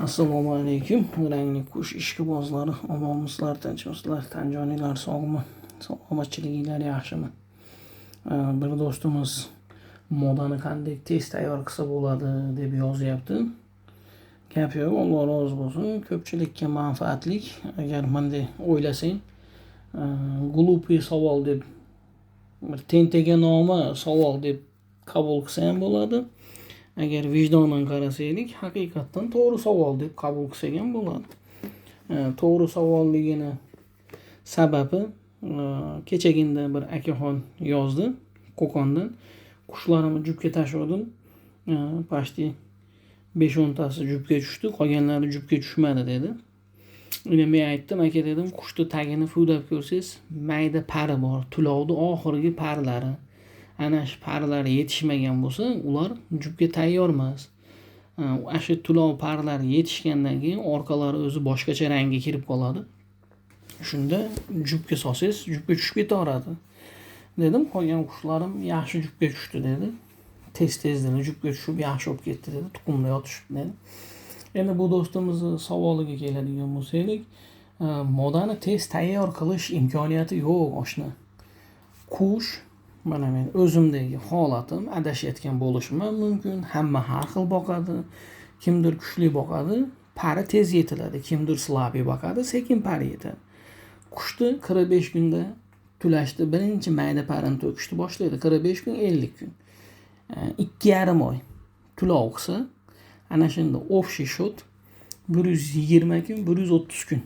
Assalomu alaykum. Rangli qush ishqibozlari, omonmisizlar, tinchmisizlar, tan joninglar sog'mi? Salomatchiliginglar yaxshimi? Bir do'stimiz modani qanday tez tayyor qilsa bo'ladi deb yozyapti. Gap yo'q, Alloh rozi bo'lsin. Ko'pchilikka manfaatlik. Agar bunday o'ylasang, glupый savol deb bir tentaga nomi savol deb qabul qilsa ham bo'ladi. Agar vijdonan qarasaylik, haqiqatdan to'g'ri savol deb qabul qilsak ham bo'ladi. To'g'ri savolligini sababi kechagina bir akaxon yozdi Qo'qondan. Qushlarimni jupga tashladim. Pashti 5-10 tasi jupga tushdi, qolganlari jupga tushmadi dedi. Men aytdim, aka dedim, qushni tagini fudab ko'rsangiz, mayda pari bor, tulovni oxirgi parlari. Ana shu parlari yetishmagan bo'lsa, ular jupga tayyor emas. Shu tulov parlari yetishgandan keyin orqalari o'zi boshqacha rangga kirib qoladi. Shunda jupga solsangiz, jupga tushib ketaveradi. Dedim, qolgan qushlarim yaxshi jupga tushdi dedi. Tez-tezda jupga tushib yaxshi bo'lib ketdi dedi. Tuxumda yotishibdi dedi. Endi bu do'stimizning savoliga keladigan bo'lsak, modani tez tayyor qilish imkoniyati yo'q oshna. Qush mana men o'zimdagi holatim adashayotgan bo'lishim mumkin. Hamma har xil boqadi. Kimdir kuchli boqadi, pari tez yetiladi. Kimdir slabiy boqadi, sekin pari yetadi. Qushni 45 kunda tulashdi, birinchi mayda parini to'kishni boshlaydi. 45 kun, 50 kun. 2,5 oy tulov qilsa, ana shunda общий счет 120 kun, 130 kun.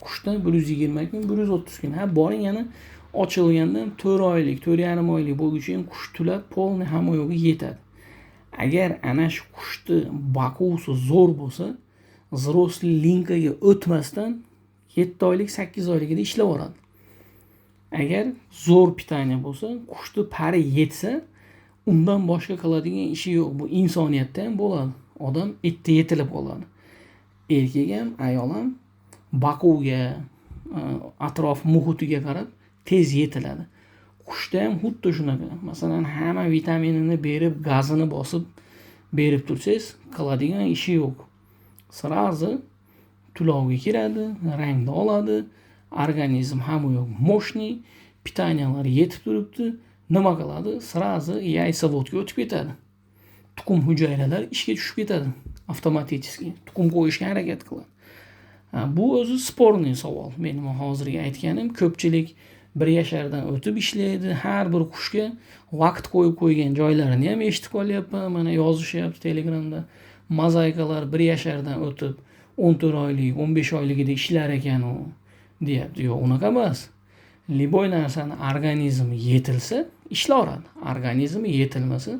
Qushdan 120 kun, 130 kun. Ha, boring yana ochilgandan 4 oylik, 4,5 oylik bo'lguncha ham qush tulab polni hamma yo'g'i yetadi. Agar ana shu qushni baqusi zo'r bo'lsa, взрослый linkaga o'tmasdan 7 oylik, 8 oyligida ishlab oladi. Agar zo'r pitaniya bo'lsa, qushni pari yetsa, undan boshqa qiladigan ishi yo'q. Bu insoniyatda ham bo'ladi. Odam etda yetilib qoladi. Erkak ham, ayol ham baquga, atrof muhitiga qarab tez yetiladi. Qushda ham xuddi shunaqa. Masalan, hamma vitaminini berib, gazini bosib berib tursangiz, qiladigan ishi yo'q. Sirazi tulovga kiradi, rangni oladi, organizm hamma yo'q moshniy, pitaniyalar yetib turibdi. Nima qiladi? Sirazi yaysavodga o'tib ketadi. Tuxum hujayralari ishga tushib ketadi avtomatik. Tuxum qo'yishga harakat qiladi. Bu o'zi sporniy savol. Mening hozirgi aytganim, ko'pchilik 1 yashardan o'tib ishlaydi. Har bir qushga vaqt qo'yib qo'ygan joylarini ham eshitib qolyapman. Mana yozishyapti Telegramda. Mozaikalar 1 yashardan o'tib 14 oylik, 15 oyligida ishlar ekan u deyapti. Yo'q, unaqa emas. Liboy narsani organizmi yetilsa, ishlaveradi. Organizmi yetilmasa,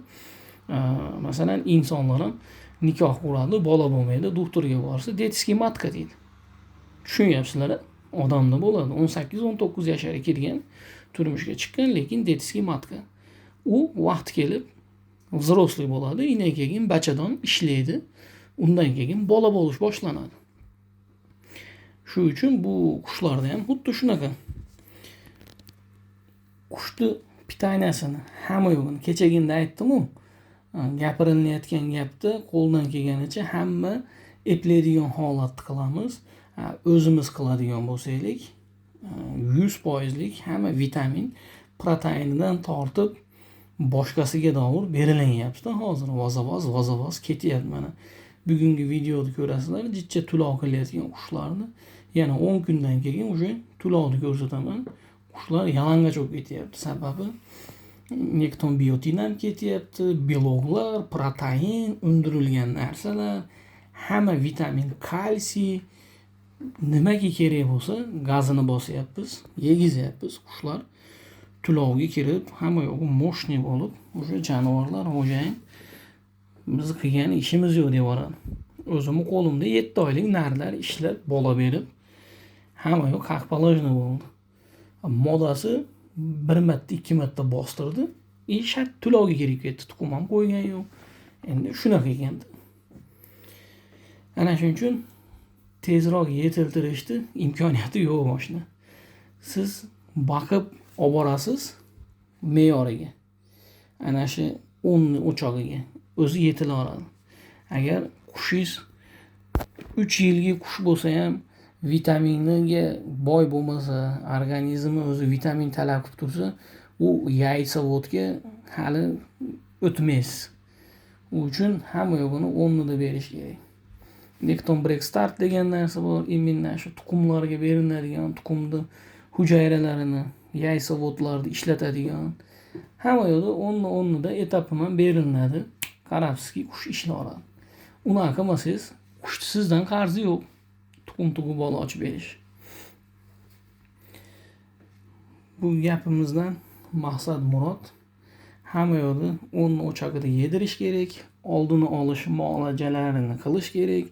masalan, insonlar ham nikoh quradi, bola bo'lmaydi, doktorga borsa, detskiy matka deydi. Tushunyapsizlar? Odamda bo'ladi. 18-19 yashar kirgan, turmushga chiqqan, lekin detskiy matka. U vaqt kelib взрослый bo'ladi, undan keyin bachadon ishlaydi. Undan keyin bola bo'lish boshlanadi. Shu uchun bu qushlarda ham xuddi shunaqa. Qushni pitaniyasini hamma yo'g'ini kechagina aytdim-ku. Gapirilayotgan gapda qo'ldan kelganicha hamma eplaydigan holatni qilamiz. O'zimiz qiladigan bo'lsaylik, 100%lik hamma vitamin, proteinidan tortib boshqasiga davr berilanyapti. Hozir voz ketyapti mana. Bugungi videoda ko'rasizlar, jichcha tulov qilayotgan qushlarni yana 10 kundan keyin o'sha tulovni ko'rsataman. Qushlar yalang'och bo'lib ketyapti. Sababi nekton biotin ham ketyapti, beloglar, protein, undirilgan narsalar, hamma vitamin, kalsiy nimaga kerak bo'lsa, gazini bosyapmiz, yegizyapmiz. Qushlar tulovga kirib, hamma yo'g'i moshniy bo'lib, o'sha jonivorlar xo'jayin biz qilgan ishimiz yo'q deb yuboradi. O'zimni qo'limda 7 oylik narlar ishlab, bola berib, hamma yo'q qahpalojni bo'ldi. Modasi 1 marta, 2 marta bostirdi, shart tulovga kirib ketdi. Tuxum ham qo'ygan yo'q. Endi shunaqa ekanda. Ana shuning uchun tezroq yetiltirishni imkoniyati yo'q mashina. Siz baqib olib borasiz me'yoriga. Ana shu 10 o'chog'iga o'zi yetilaveradi. Agar qushingiz 3 yilga qush bo'lsa ham vitaminiga boy bo'lmasa, organizmi o'zi vitamin talab qilib tursa, u yaysavodga hali o'tmaysiz. U uchun hamma yo'g'ini o'rnida berish kerak. Nekton Break Start degan narsa bor. Imенно shu tuxumlarga beriladigan tuxumni hujayralarini yaysavodlarda ishlatadigan. Hamma yo'da o'rnida etapiman beriladi. Qarabsizki, qush ishlayveradi. Unaqa qilmasangiz, qushni sizdan qarzi yo'q. Tuxum tug'ib bola ochib berish. Bu gapimizdan maqsad murod hamma yo'da o'rni o'chog'ida yedirish kerak, oldini olish muolajalarini qilish kerak.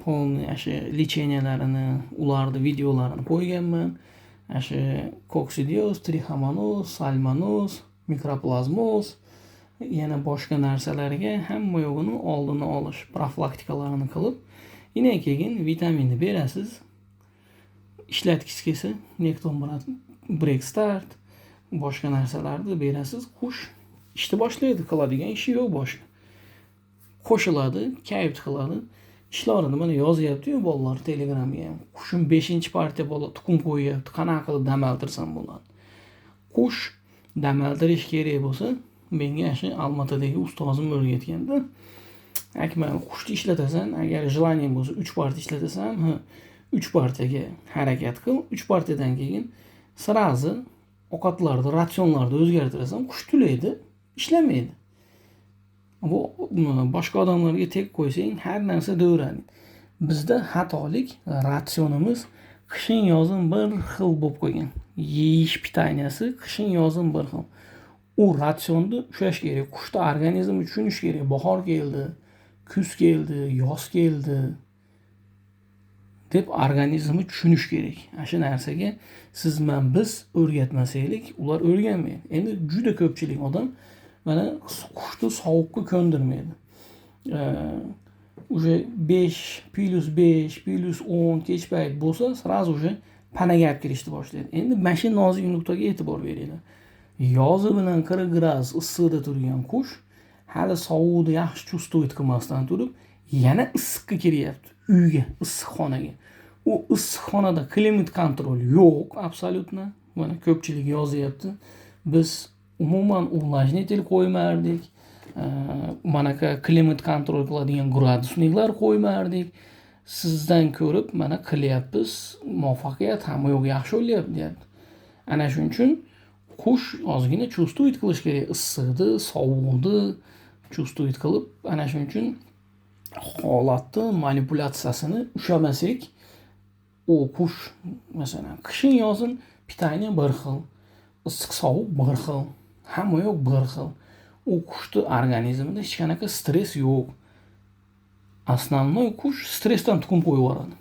Polniy asha lechenialarini, ularni videolarini qo'yganman. Asha koksidioz, trixomanoz, salmonoz, mikroplazmoz, yana boshqa narsalarga hamma yo'g'ini oldini olish profilaktikalarni qilib, yana keyin vitaminni berasiz. Ishlatgisi kelsa, Nekton Break Start, boshqa narsalarni berasiz. Qush ishni boshlaydi, qiladigan ishi yo'q boshqa. Qo'shiladi, kayf qiladi. Ishlarini mana yozyapti-yu bolalar Telegramga ham. Qushim 5-partiya bola tuxum qo'yyapti. Qanaqa qilib damaltirsam bo'ladi? Qush damaltirish kerak bo'lsa, menga shu Almatadagi ustozim o'rgatganda, akmal qushni ishlatasan, agar желание bo'lsa 3 partiya ishlatasan, 3 partiyaga harakat qil. 3 partiyadan keyin sirazi ovqatlarni, ratsionlarni o'zgartirasan, qush tulaydi, ishlamaydi. Bu boshqa odamlarga tek qo'ysang, har narsa do'radi. Bizda xatolik ratsionimiz qishin yozin bir xil bo'lib qolgan. Yeyish pitaniyasi qishin yozin bir xil. U ratsionni ushlash kerak. Qushni organizmi tushunish kerak. Bahor keldi, kuz keldi, yoz keldi deb organizmi tushunish kerak. Shu narsaga siz men biz o'rgatmasaylik, ular o'rganmaydi. Endi juda ko'pchilik odam mana qushni sovuqqa ko'ndirmaydi. Уже 5 +5 +10 kech payt bo'lsa, sразу уже panaga olib kirishni boshlaydi. Endi mana shu nozik nuqtaga e'tibor beringlar. Yozi bilan 40 gradus issiqda turgan qush hali sovuqni yaxshi chuvstvoit qilmasdan turib, yana issiqqa kiryapti. Uyga, issiqxonaga. U issiqxonada klimat kontrol yo'q, absolyutno. Mana ko'pchilik yozyapti. Biz umuman увлажнитель qo'ymardik. Manaqa klimat kontrol qiladigan gradusniklar qo'ymardik. Sizdan ko'rib mana qilyapmiz. Muvaffaqiyat hamma yo'q yaxshi o'lyapti, deyapti. Ana shuning uchun qush ozgina chuvstvoit qilish kerak. Issiqni, sovuqni chuvstvoit qilib, ana shuning uchun holatni manipulyatsiyasini ushlamasak, u qush masalan qishin yozin pitaniya bir xil, issiq sovuq bir xil, hamma yo'q bir xil. U qushni organizmida hech qanaqa stress yo'q. Основной qush stressdan tuxum qo'yib yuboradi.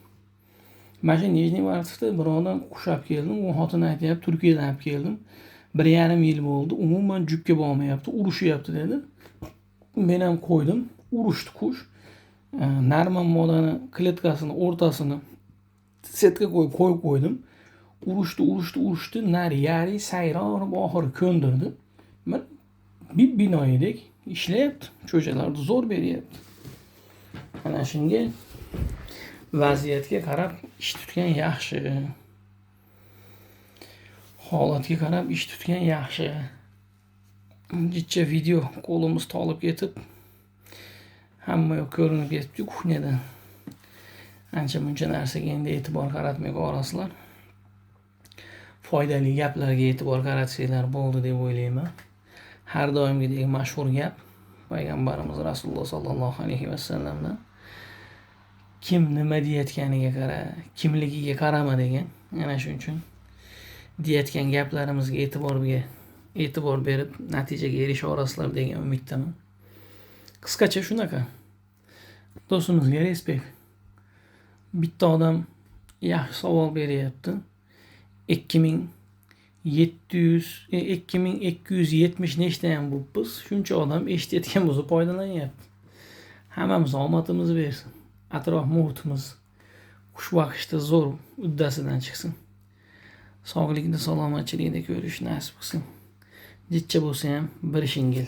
Mana shu Nijniy Vartovda bir odam qush olib keldim, u xotin aytayapti, Turkiyadan olib keldim. 1,5 yil bo'ldi, umuman jukka bormayapti, urushyapti dedi. Men ham qo'ydim, urushdi qush. Narman modani kletkasini o'rtasini setga qo'yib qo'ydim. Urushdi, nari yari sayron oxiri ko'ndirdi. Binoyidek ishlayapti, cho'jalarni zo'r beryapti. Ana shunga vaziyatga qarab ish tutgan yaxshi. Holatga qarab ish tutgan yaxshi. Jicha video qo'limiz tolib ketib, hamma yoq ko'rinib ketibdi kuxnyada. Ancha muncha narsaga endi e'tibor qaratmay qo'yasizlar. Foydali gaplarga e'tibor qaratsanglar bo'ldi deb o'ylayman. Har doimgidek mashhur gap payg'ambarimiz Rasululloh sollallohu alayhi vasallamdan kim nima deyotganiga qara, kimligiga qarama degan. Ana shuning uchun deyotgan gaplarimizga e'tibor berib natijaga erisha olasizlar degan umiddaman. Qisqacha shunaqa. Do'stimizga respekt. Bitta odam yaxshi savol beryapti. 2270 nechta ham bo'libmiz. Shuncha odam eshitayotgan bo'lsa foydalanyapti. Hammamiz omadimizni bersin. Atrof muhitimiz qush boqishda zo'r uddasidan chiqsin. Sog'likda, salomatchilikda ko'rish nasib qilsin. Jicha bo'lsa ham bir shingil.